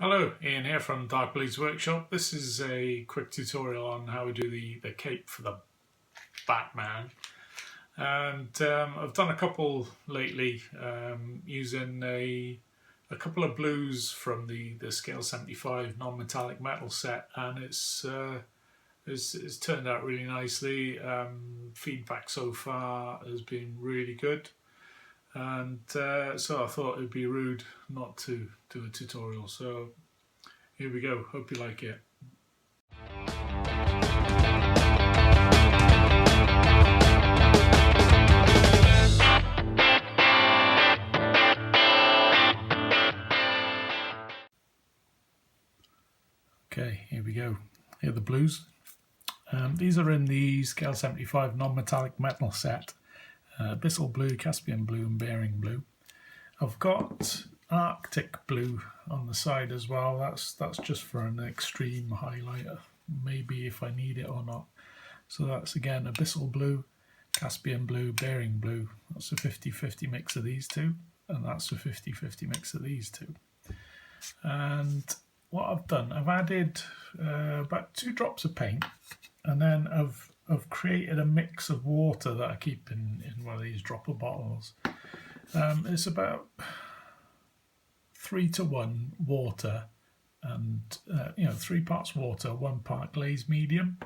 Hello, Ian here from Dark Bleeds Workshop. This is a quick tutorial on how we do the cape for the Batman. And I've done a couple lately using a couple of blues from the Scale 75 non-metallic metal set, and it's turned out really nicely. Feedback so far has been really good. And so I thought it would be rude not to do a tutorial. So here we go. Hope you like it. Okay, here we go. Here are the blues. These are in the Scale 75 non-metallic metal set. Abyssal blue, Caspian blue and Bearing blue. I've got Arctic blue on the side as well. That's just for an extreme highlighter, maybe if I need it or not. So that's again Abyssal blue, Caspian blue, Bearing blue. That's a 50-50 mix of these two, and that's a 50-50 mix of these two. And what I've done, I've added about 2 drops of paint, and then I've created a mix of water that I keep in one of these dropper bottles. It's about 3-to-1 water, and 3 parts water, 1 part glaze medium.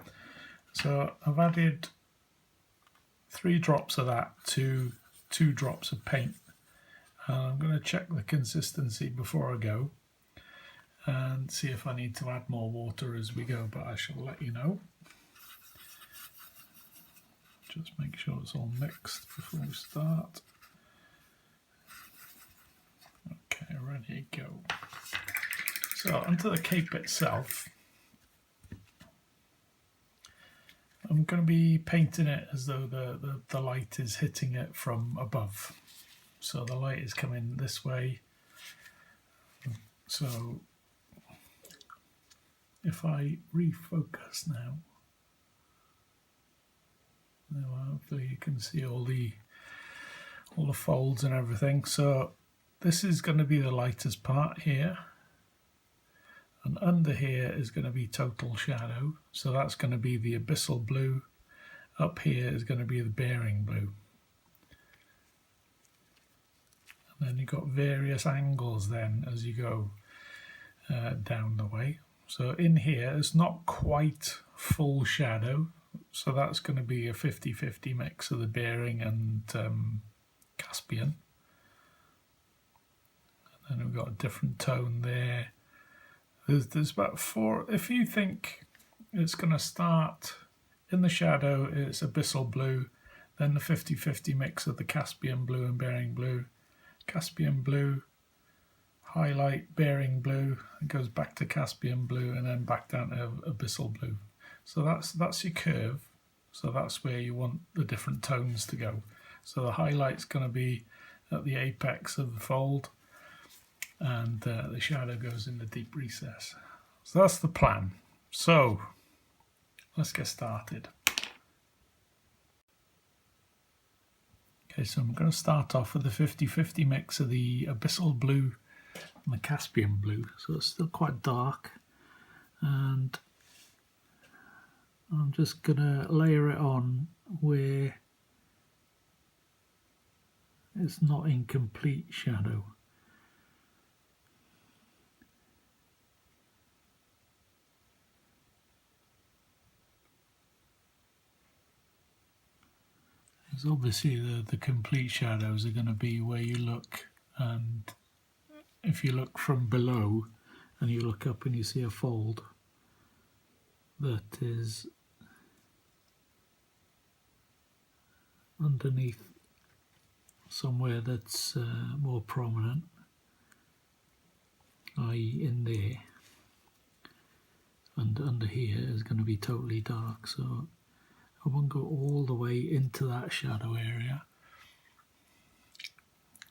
So I've added 3 drops of that to 2 drops of paint. I'm going to check the consistency before I go and see if I need to add more water as we go, but I shall let you know. Just make sure it's all mixed before we start. Okay, ready to go. So onto the cape itself. I'm going to be painting it as though the light is hitting it from above. So the light is coming this way. So if I refocus now, hopefully you can see all the folds and everything. So this is going to be the lightest part here, and under here is going to be total shadow. So that's going to be the Abyssal blue. Up here is going to be the Bearing blue. And then you've got various angles then as you go down the way. So in here it's not quite full shadow, so that's going to be a 50-50 mix of the Bearing and Caspian. And then we've got a different tone there. There's about 4. If you think it's going to start in the shadow, it's Abyssal blue, then the 50-50 mix of the Caspian blue and Bearing blue, Caspian blue, highlight, Bearing blue, it goes back to Caspian blue and then back down to Abyssal blue. So that's your curve. So that's where you want the different tones to go. So the highlight's going to be at the apex of the fold, and the shadow goes in the deep recess. So that's the plan. So let's get started. Okay, so I'm going to start off with the 50-50 mix of the Abyssal blue and the Caspian blue. So it's still quite dark, and I'm just going to layer it on where it's not in complete shadow. Because obviously the complete shadows are going to be where you look, and if you look from below and you look up and you see a fold that is underneath somewhere that's more prominent, i.e. in there, and under here is going to be totally dark, so I won't go all the way into that shadow area.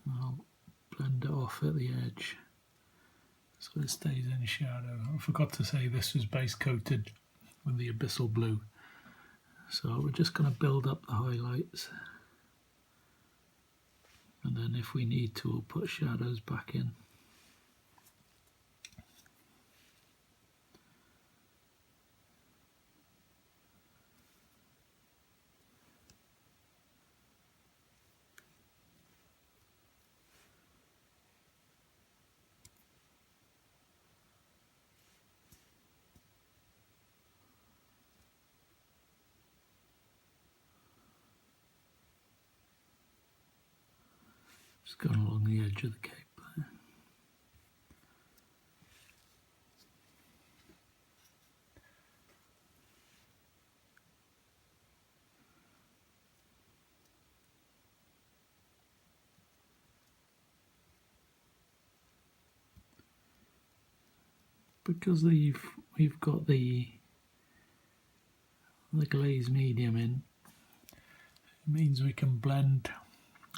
I'll blend it off at the edge so it stays in shadow. I forgot to say this was base coated with the Abyssal blue, so we're just going to build up the highlights, and then if we need to, we'll put shadows back in. Just going along the edge of the cape there. Because we've got the glaze medium in, it means we can blend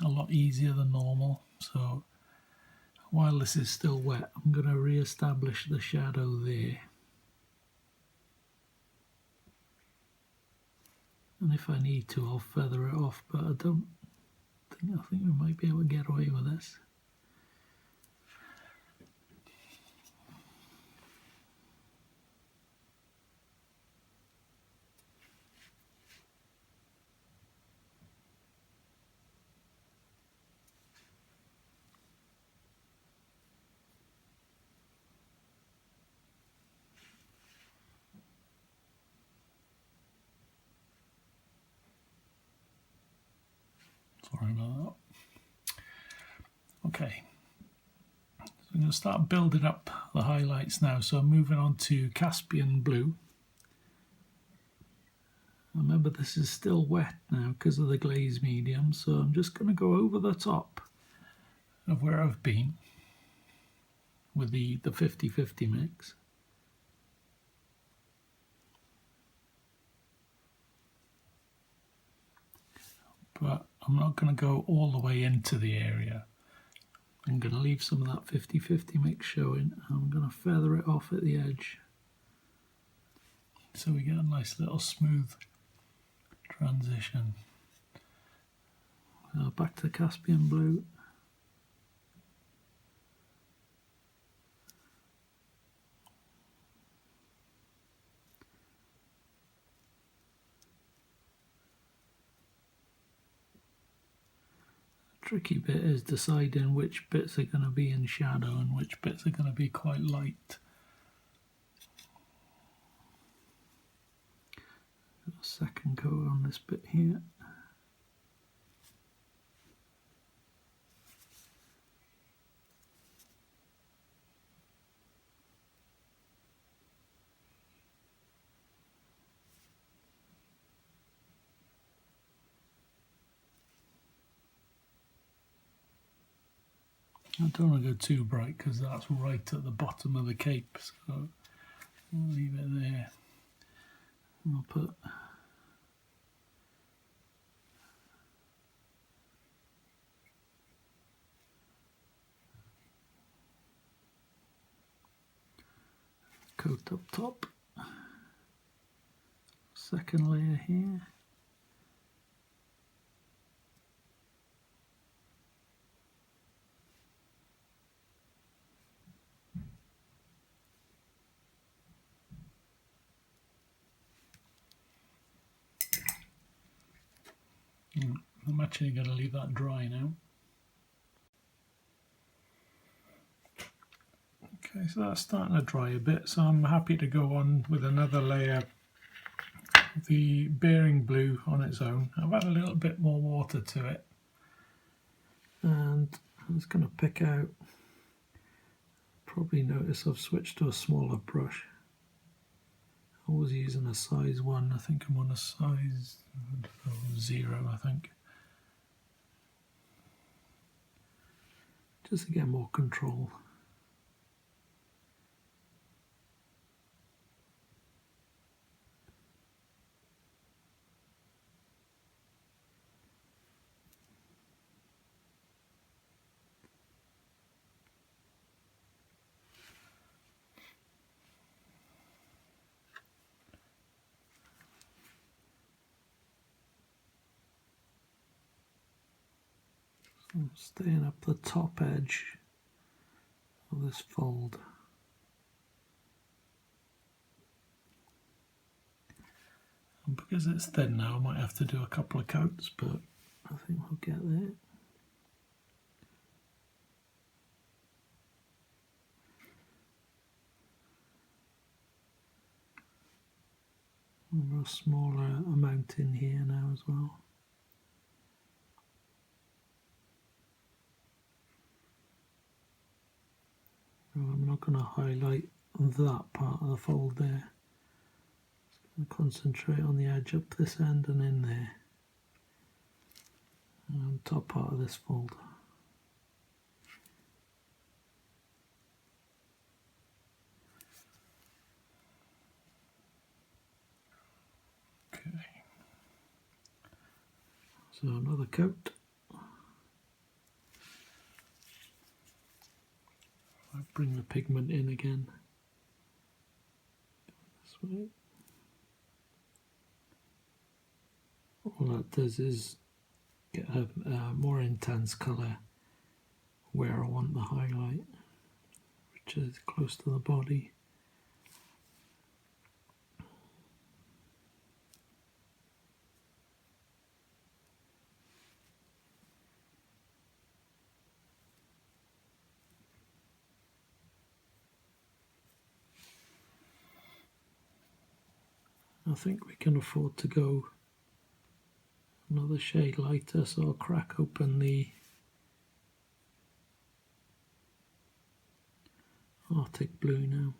a lot easier than normal. So while this is still wet, I'm going to re-establish the shadow there, and if I need to I'll feather it off, but I think we might be able to get away with this. Sorry about that. Okay, so I'm going to start building up the highlights now. So I'm moving on to Caspian Blue. Remember, this is still wet now because of the glaze medium, so I'm just going to go over the top of where I've been with the 50-50 mix. But I'm not going to go all the way into the area. I'm going to leave some of that 50-50 mix showing. I'm going to feather it off at the edge, so we get a nice little smooth transition. Back to the Caspian Blue. Tricky bit is deciding which bits are going to be in shadow and which bits are going to be quite light. Got a second coat on this bit here. I don't want to go too bright because that's right at the bottom of the cape, so I'll leave it there. I'll put coat up top, second layer here. I'm actually going to leave that dry now. Okay, so that's starting to dry a bit, so I'm happy to go on with another layer of the Bearing Blue on its own. I've had a little bit more water to it, and I'm just going to pick out, probably notice I've switched to a smaller brush. I was using a size 1, I think I'm on a size 0, I think. Just to get more control. I'm staying up the top edge of this fold. And because it's thin now, I might have to do a couple of coats, but I think we'll get there. A smaller amount in here now as well. not going to highlight that part of the fold there. I'm going to concentrate on the edge up this end and in there. And top part of this fold. Okay. So another coat. I bring the pigment in again. This way. All that does is get a more intense colour where I want the highlight, which is close to the body. I think we can afford to go another shade lighter, so I'll crack open the Arctic Blue now.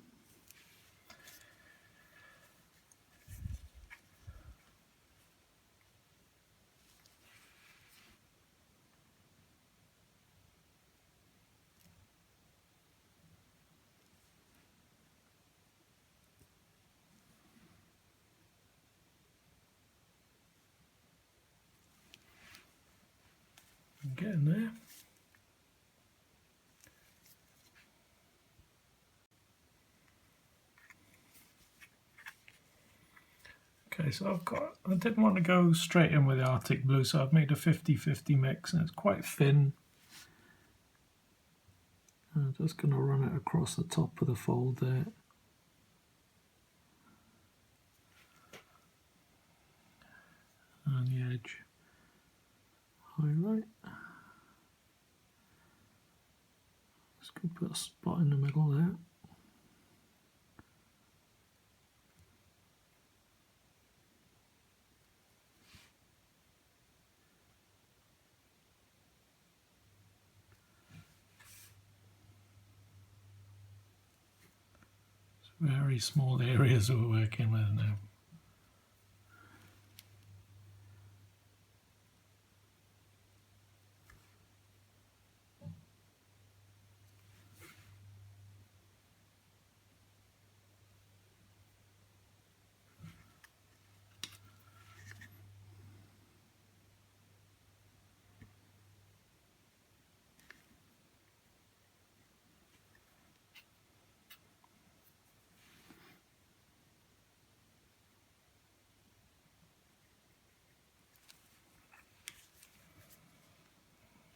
I'm getting there. Okay, so I didn't want to go straight in with the Arctic Blue, so I've made a 50-50 mix, and it's quite thin. I'm just going to run it across the top of the fold there. And the edge. Highlight. Just going to put a spot in the middle there. Very small areas we're working with now.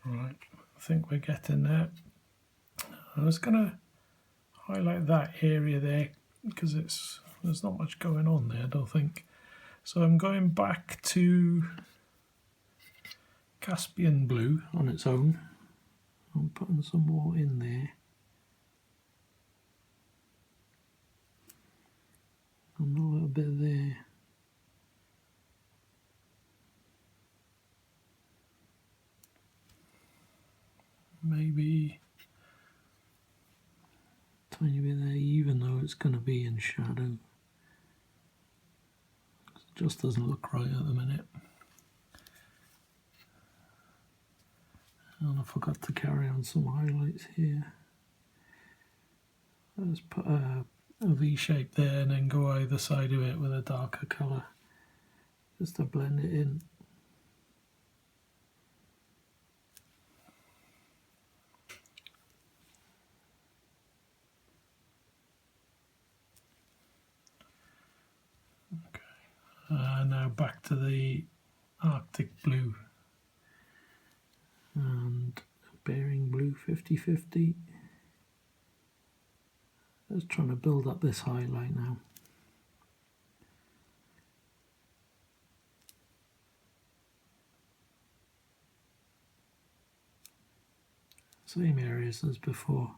Right, I think we're getting there. I was going to highlight that area there because there's not much going on there, I don't think. So I'm going back to Caspian Blue On its own. I'm putting some more in there. And a little bit there. maybe. Tiny bit there, even though it's going to be in shadow. It just doesn't look right at the minute. And I forgot to carry on some highlights here. Let's put a V shape there and then go either side of it with a darker colour just to blend it in. Now back to the Arctic Blue. And Bering Blue 50-50. Just trying to build up this highlight now. Same areas as before.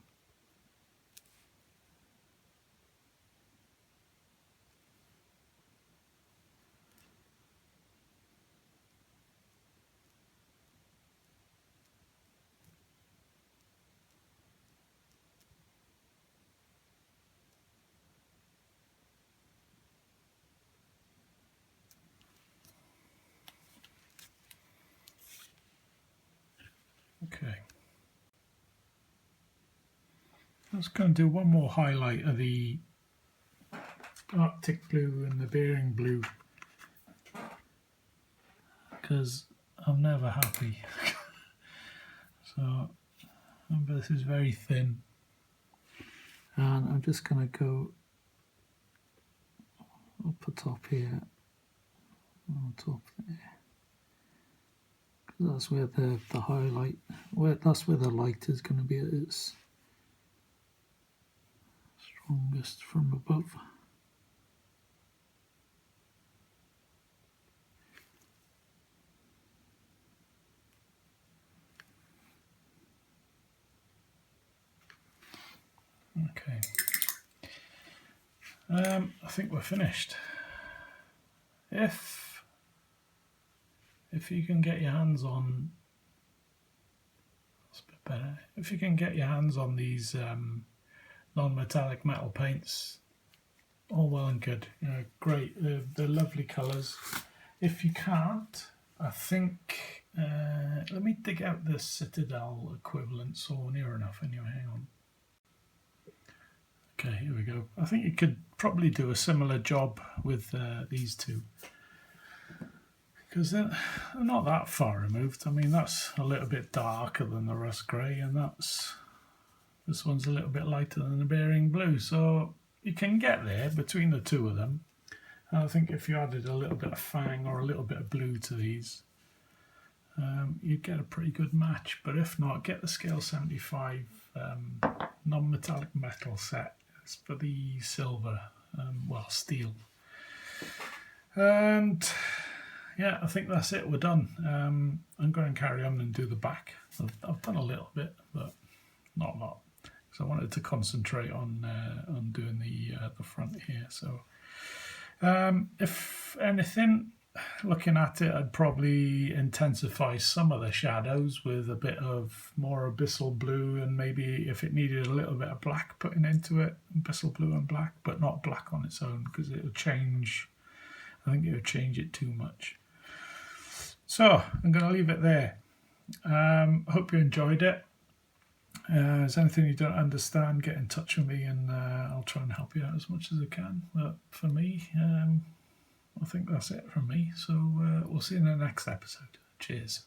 Okay. I was going to do one more highlight of the Arctic blue and the Bering blue, because I'm never happy. So remember, this is very thin, and I'm just going to go up the top here, on top there, because that's where the highlight, that's where the light is going to be at its strongest from above. Okay. I think we're finished. If you can get your hands on, that's a bit better. If you can get your hands on these non-metallic metal paints, all well and good. You know, great. They're lovely colours. If you can't, I think let me dig out the Citadel equivalent saw near enough. Anyway, hang on. Okay, here we go. I think you could probably do a similar job with these two, because they're not that far removed. I mean, that's a little bit darker than the rust grey, and this one's a little bit lighter than the Bering blue. So you can get there between the two of them. And I think if you added a little bit of Fang or a little bit of blue to these, you'd get a pretty good match. But if not, get the Scale 75 non-metallic metal set. It's for the silver, well, steel. And yeah, I think that's it. We're done. I'm going to carry on and do the back. I've done a little bit, but not a lot, because I wanted to concentrate on doing the front here. So if anything, looking at it, I'd probably intensify some of the shadows with a bit of more abyssal blue, and maybe if it needed a little bit of black putting into it, abyssal blue and black, but not black on its own, because it'll change. I think it'll change it too much. So I'm going to leave it there. Hope you enjoyed it. If there's anything you don't understand, get in touch with me, and I'll try and help you out as much as I can. But for me, I think that's it from me. So we'll see you in the next episode. Cheers.